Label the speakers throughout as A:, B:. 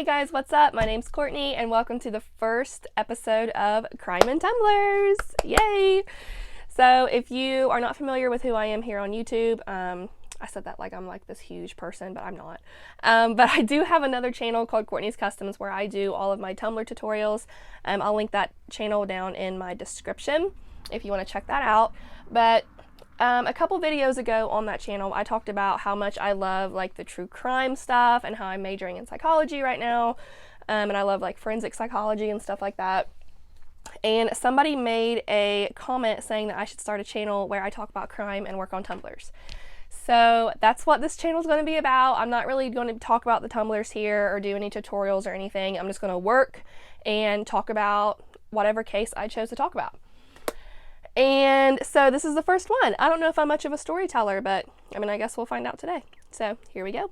A: Hey guys, what's up? My name's Courtney and welcome to the first episode of Crime and Tumblers. Yay! So if you are not familiar with who I am here on YouTube, I said that like I'm like this huge person, but I'm not. But I do have another channel called Courtney's Customs where I do all of my Tumblr tutorials. I'll link that channel down in my description if you want to check that out. But a couple videos ago on that channel, I talked about how much I love like the true crime stuff and how I'm majoring in psychology right now. And I love like forensic psychology and stuff like that. And somebody made a comment saying that I should start a channel where I talk about crime and work on tumblers. So that's what this channel is going to be about. I'm not really going to talk about the tumblers here or do any tutorials or anything. I'm just going to work and talk about whatever case I chose to talk about. And so this is the first one. I don't know if I'm much of a storyteller, but I mean, I guess we'll find out today. So here we go.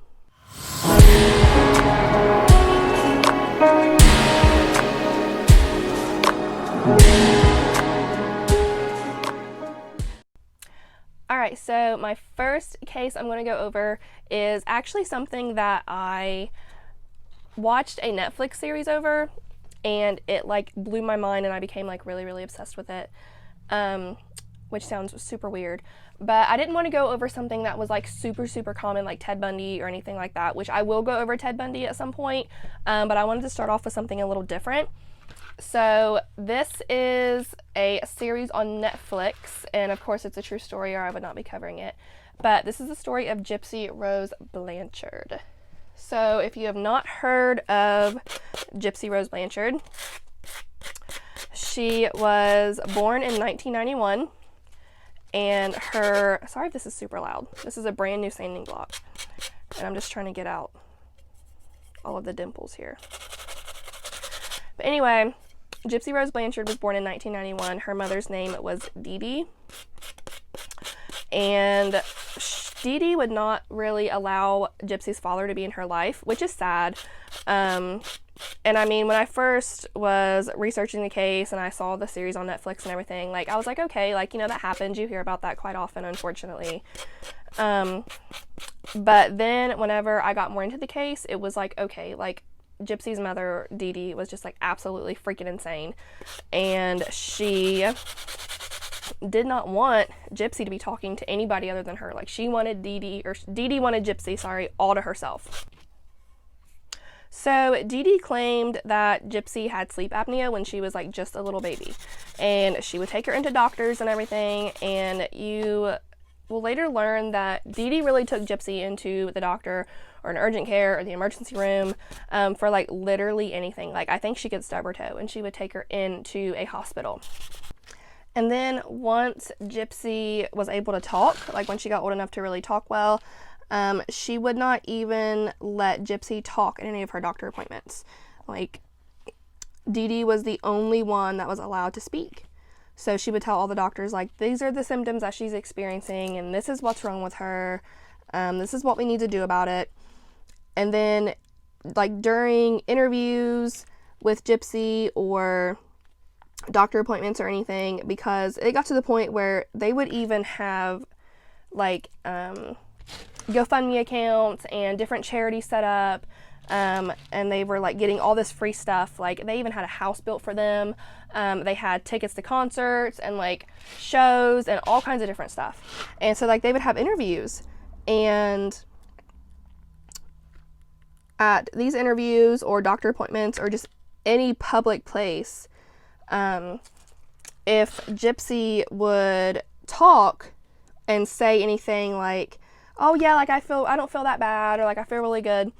A: Alright, so my first case I'm going to go over is actually something that I watched a Netflix series over, and it like blew my mind and I became like really obsessed with it. Which sounds super weird, but I didn't want to go over something that was like super common like Ted Bundy or anything like that, which I will go over Ted Bundy at some point, but I wanted to start off with something a little different. So this is a series on Netflix, and of course it's a true story or I would not be covering it, but this is the story of Gypsy Rose Blanchard. So if you have not heard of Gypsy Rose Blanchard, she was born in 1991, and her, sorry if this is super loud, this is a brand new sanding block, and I'm just trying to get out all of the dimples here. But anyway, Gypsy Rose Blanchard was born in 1991. Her mother's name was Dee Dee, and Dee Dee would not really allow Gypsy's father to be in her life, which is sad. And I mean, when I first was researching the case and I saw the series on Netflix and everything, like I was like, okay, like, you know, that happens. You hear about that quite often, unfortunately. But then whenever I got more into the case, it was like, okay, like Gypsy's mother, Dee Dee, was just like absolutely freaking insane. And she did not want Gypsy to be talking to anybody other than her. Like she wanted Dee Dee wanted Gypsy, sorry, all to herself. So Dee Dee claimed that Gypsy had sleep apnea when she was like just a little baby, and she would take her into doctors and everything, and you will later learn that Dee Dee really took Gypsy into the doctor or an urgent care or the emergency room for like literally anything. Like I think she could stub her toe and she would take her into a hospital. And then once Gypsy was able to talk, like when she got old enough to really talk well, she would not even let Gypsy talk at any of her doctor appointments. Like, Dee Dee was the only one that was allowed to speak. So she would tell all the doctors, like, these are the symptoms that she's experiencing, and this is what's wrong with her. This is what we need to do about it. And then, like, during interviews with Gypsy or doctor appointments or anything, because it got to the point where they would even have, like, GoFundMe accounts and different charities set up, and they were like getting all this free stuff. Like they even had a house built for them. They had tickets to concerts and like shows and all kinds of different stuff. And so like they would have interviews, and at these interviews or doctor appointments or just any public place, if Gypsy would talk and say anything like, oh yeah, like I don't feel that bad, or like I feel really good,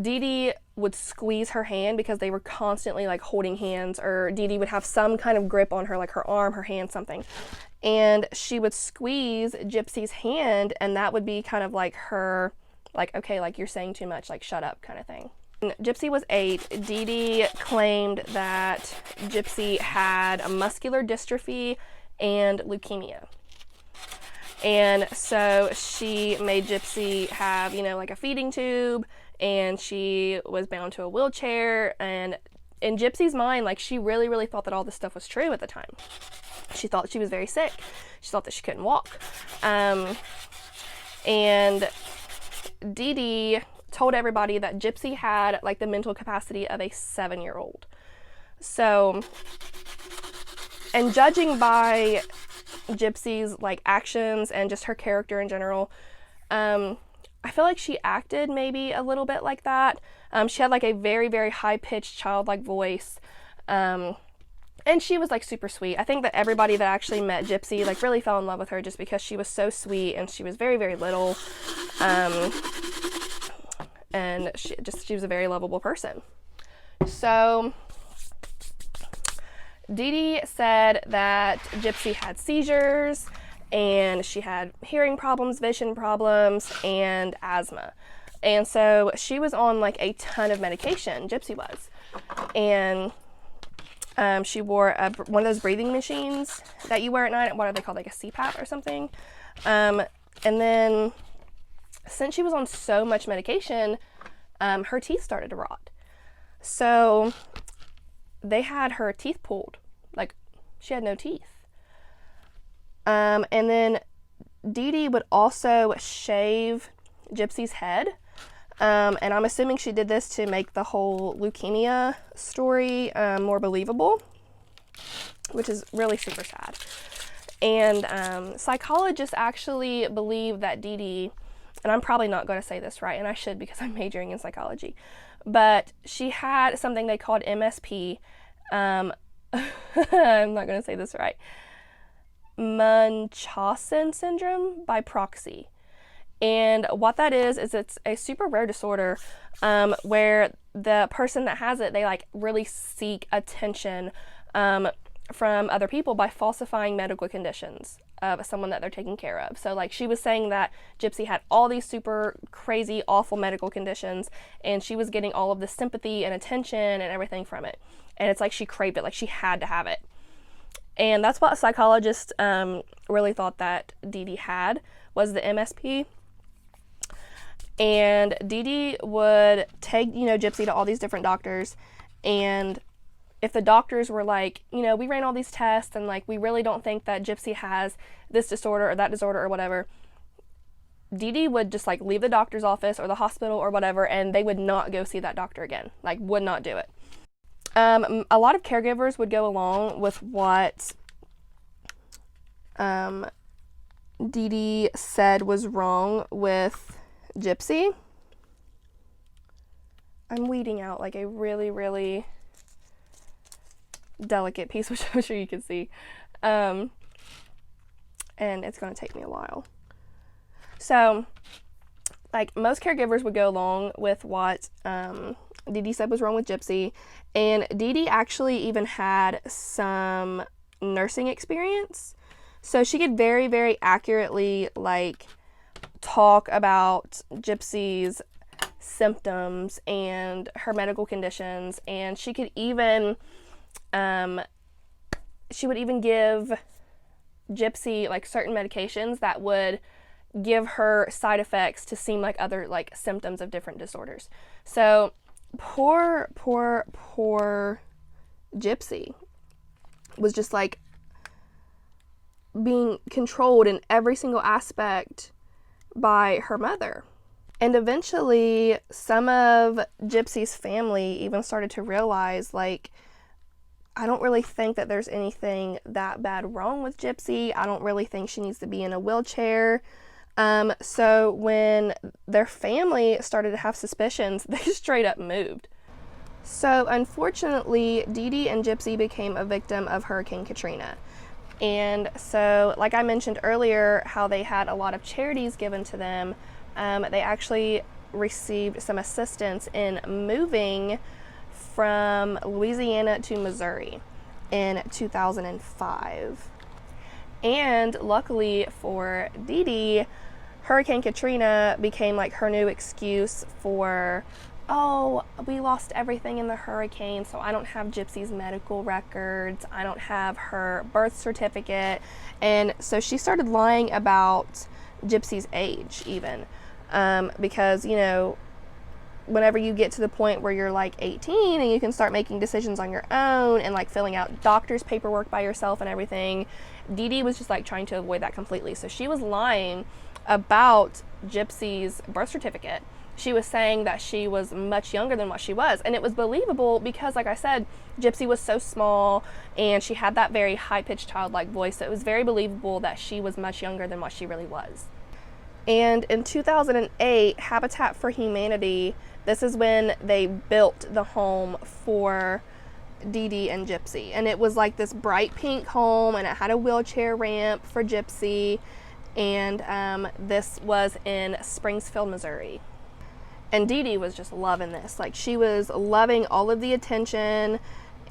A: Dee Dee would squeeze her hand because they were constantly like holding hands, or Dee Dee would have some kind of grip on her, like her arm, her hand, something. And she would squeeze Gypsy's hand, and that would be kind of like her, like, okay, like you're saying too much, like shut up kind of thing. When Gypsy was 8, Dee Dee claimed that Gypsy had a muscular dystrophy and leukemia. And so she made Gypsy have, you know, like a feeding tube, and she was bound to a wheelchair. And in Gypsy's mind, like she really thought that all this stuff was true at the time. She thought she was very sick. She thought that she couldn't walk. And Dee Dee told everybody that Gypsy had like the mental capacity of a 7-year-old. So, and judging by Gypsy's like actions and just her character in general, I feel like she acted maybe a little bit like that. She had like a very, very high-pitched childlike voice. And she was like super sweet. I think that everybody that actually met Gypsy like really fell in love with her just because she was so sweet and she was very, very little. And she was a very lovable person. So Dee Dee said that Gypsy had seizures and she had hearing problems, vision problems, and asthma. And so she was on like a ton of medication, Gypsy was. And she wore one of those breathing machines that you wear at night. What are they called? Like a CPAP or something. And then since she was on so much medication, her teeth started to rot. So they had her teeth pulled. Like, she had no teeth. And then Dee Dee would also shave Gypsy's head. And I'm assuming she did this to make the whole leukemia story more believable, which is really super sad. And psychologists actually believe that Dee Dee, and I'm probably not going to say this right, and I should because I'm majoring in psychology, but she had something they called MSP. I'm not going to say this right. Munchausen syndrome by proxy. And what that is it's a super rare disorder where the person that has it, they like really seek attention from other people by falsifying medical conditions of someone that they're taking care of. So like she was saying that Gypsy had all these super crazy, awful medical conditions, and she was getting all of the sympathy and attention and everything from it. And it's like she craved it, like she had to have it. And that's what psychologists really thought that Dee Dee had, was the MSP. And Dee Dee would take, Gypsy to all these different doctors, and if the doctors were like, we ran all these tests and like we really don't think that Gypsy has this disorder or that disorder or whatever, Dee Dee would just like leave the doctor's office or the hospital or whatever, and they would not go see that doctor again, like would not do it. A lot of caregivers would go along with what Dee Dee said was wrong with Gypsy. I'm weeding out like a really, really delicate piece, which I'm sure you can see. And it's going to take me a while. So, like, most caregivers would go along with what Dee Dee said was wrong with Gypsy. And Dee Dee actually even had some nursing experience. So she could very, very accurately, like, talk about Gypsy's symptoms and her medical conditions, and she could even give Gypsy like certain medications that would give her side effects to seem like other like symptoms of different disorders. So poor Gypsy was just like being controlled in every single aspect by her mother. And eventually some of Gypsy's family even started to realize, like, I don't really think that there's anything that bad wrong with Gypsy. I don't really think she needs to be in a wheelchair. So when their family started to have suspicions, they straight up moved. So unfortunately, Dee Dee and Gypsy became a victim of Hurricane Katrina. And so, like I mentioned earlier, how they had a lot of charities given to them, they actually received some assistance in moving from Louisiana to Missouri in 2005. And luckily for Dee Dee, Hurricane Katrina became like her new excuse for, oh, we lost everything in the hurricane, so I don't have Gypsy's medical records, I don't have her birth certificate. And so she started lying about Gypsy's age even, because, whenever you get to the point where you're like 18 and you can start making decisions on your own and like filling out doctor's paperwork by yourself and everything, Dee Dee was just like trying to avoid that completely. So she was lying about Gypsy's birth certificate she was saying that she was much younger than what she was. And it was believable because, like I said, Gypsy was so small and she had that very high-pitched childlike voice, so it was very believable that she was much younger than what she really was. And in 2008, Habitat for Humanity, this is when they built the home for Dee Dee and Gypsy. And it was like this bright pink home, and it had a wheelchair ramp for Gypsy. And this was in Springfield, Missouri. And Dee Dee was just loving this. Like, she was loving all of the attention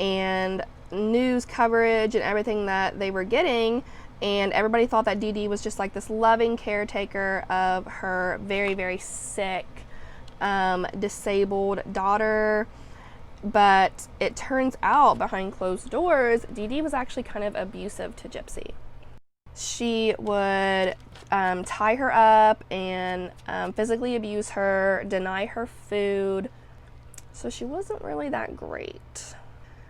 A: and news coverage and everything that they were getting. And everybody thought that Dee Dee was just like this loving caretaker of her very, very sick, disabled daughter. But it turns out, behind closed doors, Dee Dee was actually kind of abusive to Gypsy. She would tie her up and physically abuse her, deny her food. So she wasn't really that great.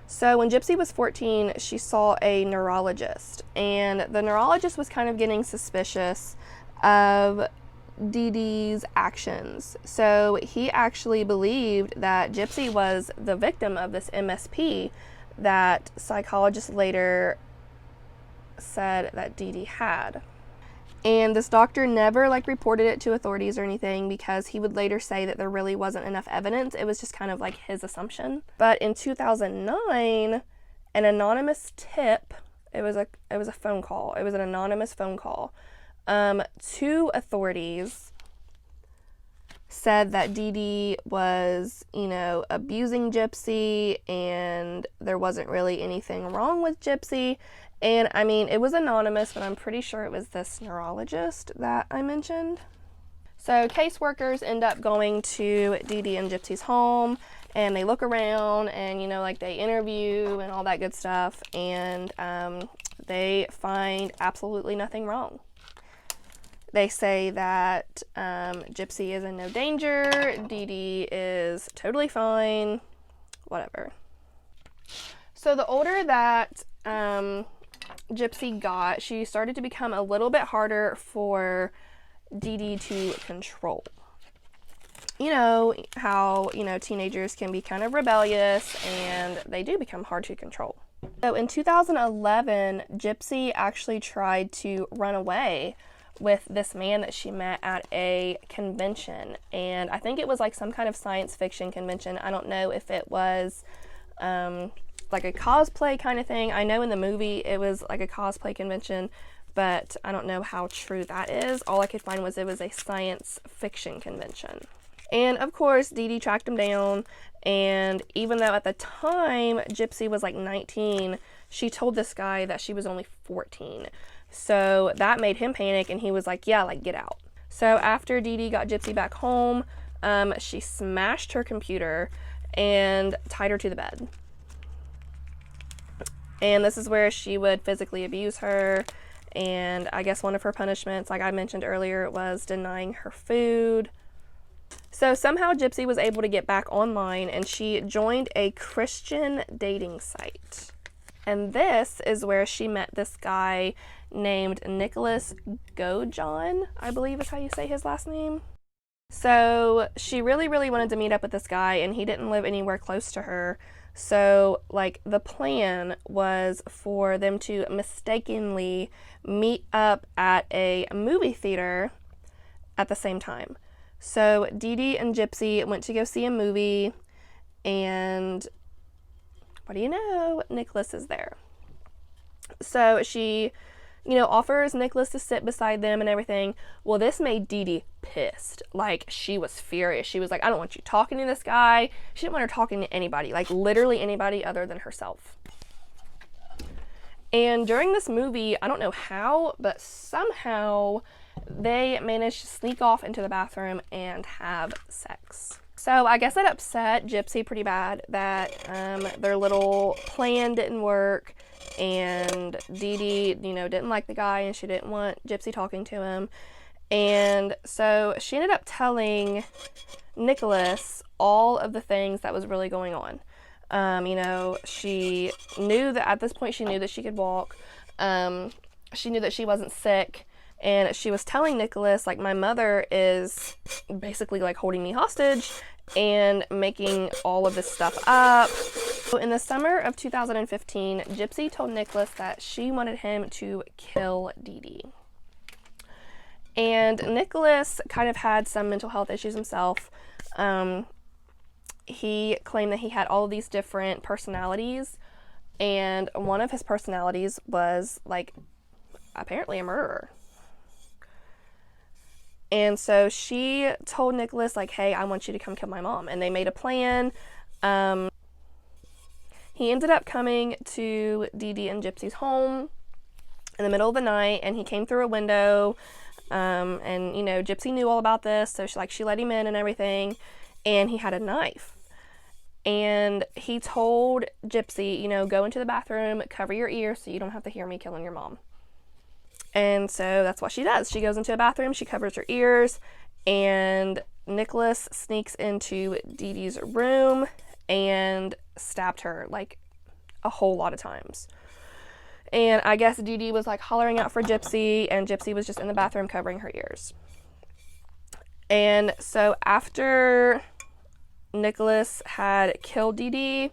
A: So when Gypsy was 14, she saw a neurologist, and the neurologist was kind of getting suspicious of Dee Dee's actions. So he actually believed that Gypsy was the victim of this MSP that psychologists later said that Dee Dee had. And this doctor never reported it to authorities or anything, because he would later say that there really wasn't enough evidence. It was just kind of like his assumption. But in 2009, an anonymous tip, it was a phone call. It was an anonymous phone call to authorities, said that Dee Dee was, abusing Gypsy, and there wasn't really anything wrong with Gypsy. And I mean, it was anonymous, but I'm pretty sure it was this neurologist that I mentioned. So caseworkers end up going to Dee Dee and Gypsy's home, and they look around and, they interview and all that good stuff. And they find absolutely nothing wrong. They say that Gypsy is in no danger, Dee Dee is totally fine, whatever. So the older that Gypsy got, she started to become a little bit harder for Dee Dee to control. You know how, teenagers can be kind of rebellious, and they do become hard to control. So in 2011, Gypsy actually tried to run away with this man that she met at a convention. And I think it was some kind of science fiction convention. I don't know if it was a cosplay kind of thing. I know in the movie it was a cosplay convention, but I don't know how true that is. All I could find was it was a science fiction convention. And of course, Dee Dee tracked him down, and even though at the time Gypsy was 19, she told this guy that she was only 14. So that made him panic, and he was like, yeah, get out. So after Dee Dee got Gypsy back home, she smashed her computer and tied her to the bed. And this is where she would physically abuse her. And I guess one of her punishments, like I mentioned earlier, was denying her food. So somehow Gypsy was able to get back online, and she joined a Christian dating site. And this is where she met this guy named Nicholas Gojon, I believe is how you say his last name. So she really, really wanted to meet up with this guy, and he didn't live anywhere close to her. So, the plan was for them to mistakenly meet up at a movie theater at the same time. So Dee Dee and Gypsy went to go see a movie, and what do you know? Nicholas is there. So she, offers Nicholas to sit beside them and everything. Well, this made Dee Dee pissed. She was furious. She was like, I don't want you talking to this guy. She didn't want her talking to anybody, literally anybody other than herself. And during this movie, I don't know how, but somehow they managed to sneak off into the bathroom and have sex. So I guess it upset Gypsy pretty bad that their little plan didn't work, and Dee Dee, didn't like the guy, and she didn't want Gypsy talking to him. And so she ended up telling Nicholas all of the things that was really going on. She knew that at this point she knew that she could walk. She knew that she wasn't sick, And she was telling Nicholas, like, my mother is basically like holding me hostage and making all of this stuff up. So in the summer of 2015, Gypsy told Nicholas that she wanted him to kill Dee Dee. And Nicholas kind of had some mental health issues himself. He claimed that he had all of these different personalities, and one of his personalities was, like, apparently a murderer. And so she told Nicholas, like, hey, I want you to come kill my mom. And they made a plan. He ended up coming to Dee Dee and Gypsy's home in the middle of the night, and he came through a window. And, you know, Gypsy knew all about this, so she let him in and everything. And he had a knife. And he told Gypsy, you know, go into the bathroom, cover your ears so you don't have to hear me killing your mom. And so that's what she does. She goes into a bathroom, she covers her ears, and Nicholas sneaks into Dee Dee's room and stabbed her, like, a whole lot of times. And I guess Dee Dee was, like, hollering out for Gypsy, and Gypsy was just in the bathroom covering her ears. And so after Nicholas had killed Dee Dee,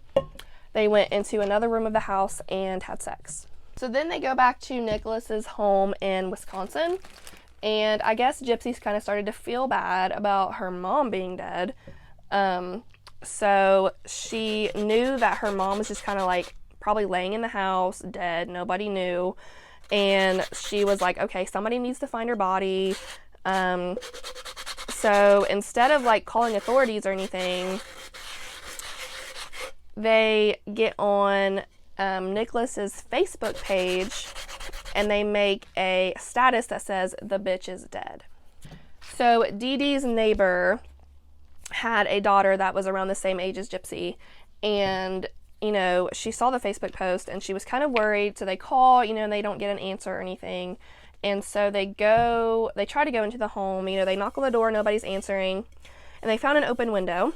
A: they went into another room of the house and had sex. So then they go back to Nicholas's home in Wisconsin, and I guess Gypsy's kind of started to feel bad about her mom being dead. So she knew that her mom was just kind of like probably laying in the house dead, nobody knew, and she was like, okay, somebody needs to find her body. So instead of like calling authorities or anything, they get on Nicholas's Facebook page and they make a status that says the bitch is dead. So Dee Dee's neighbor had a daughter that was around the same age as Gypsy, and you know, she saw the Facebook post and she was kind of worried, so they call, you know, and they don't get an answer or anything. And so they try to go into the home, you know, they knock on the door, nobody's answering, and they found an open window,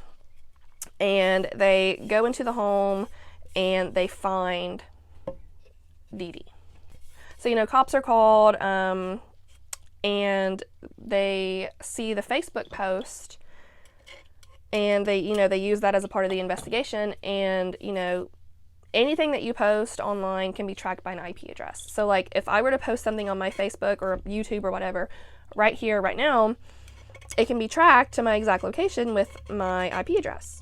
A: and they go into the home and they find Dee Dee. So, you know, cops are called, and they see the Facebook post, and they use that as a part of the investigation, and, you know, anything that you post online can be tracked by an IP address. So, like, if I were to post something on my Facebook or YouTube or whatever, right here, right now, it can be tracked to my exact location with my IP address.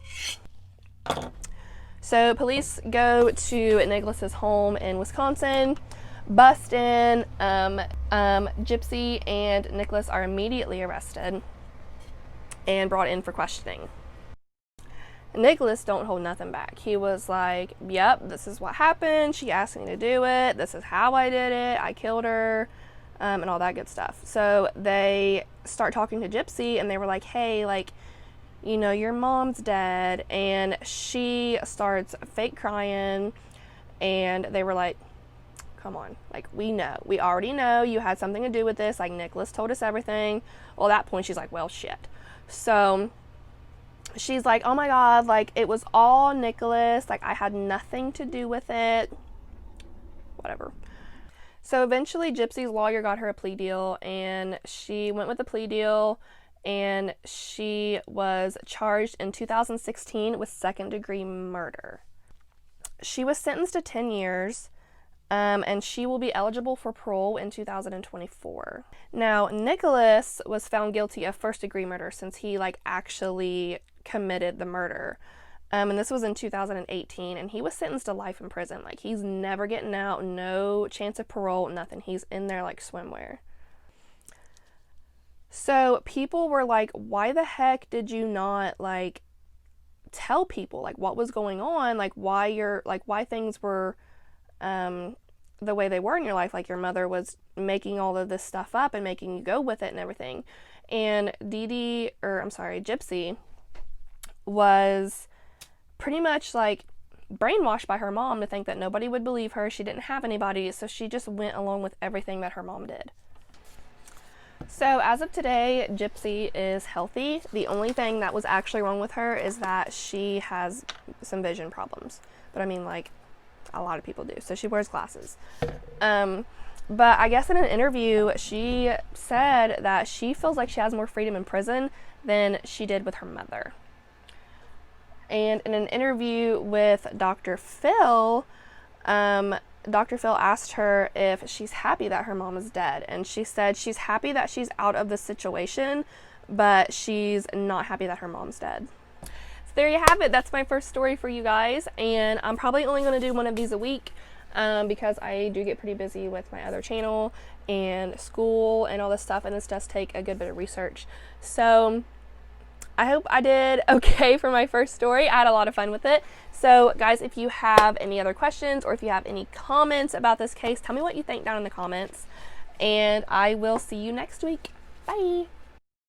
A: So, police go to Nicholas's home in Wisconsin, bust in. Gypsy and Nicholas are immediately arrested and brought in for questioning. Nicholas don't hold nothing back. He was like, yep, this is what happened. She asked me to do it. This is how I did it. I killed her, and all that good stuff. So they start talking to Gypsy, and they were like, hey, like, you know, your mom's dead. And she starts fake crying, and they were like, come on, like, we already know you had something to do with this. Like, Nicholas told us everything. Well, at that point, she's like, well, shit. So she's like, oh my God, like, it was all Nicholas. Like, I had nothing to do with it. Whatever. So eventually, Gypsy's lawyer got her a plea deal, and she went with the plea deal, and she was charged in 2016 with second-degree murder. She was sentenced to 10 years. And she will be eligible for parole in 2024. Now, Nicholas was found guilty of first-degree murder since he, like, actually committed the murder. And this was in 2018, and he was sentenced to life in prison. Like, he's never getting out, no chance of parole, nothing. He's in there like swimwear. So people were like, why the heck did you not, like, tell people, like, what was going on? Like, why things were the way they were in your life, like your mother was making all of this stuff up and making you go with it and everything. And Gypsy was pretty much like brainwashed by her mom to think that nobody would believe her. She didn't have anybody, so she just went along with everything that her mom did. So as of today, Gypsy is healthy. The only thing that was actually wrong with her is that she has some vision problems. But I mean, like, a lot of people do. So she wears glasses. But I guess in an interview, she said that she feels like she has more freedom in prison than she did with her mother. And in an interview with Dr. Phil, Dr. Phil asked her if she's happy that her mom is dead. And she said she's happy that she's out of the situation, but she's not happy that her mom's dead. So there you have it. That's my first story for you guys. And I'm probably only going to do one of these a week because I do get pretty busy with my other channel and school and all this stuff. And this does take a good bit of research. So I hope I did okay for my first story. I had a lot of fun with it. So guys, if you have any other questions or if you have any comments about this case, tell me what you think down in the comments. And I will see you next week. Bye.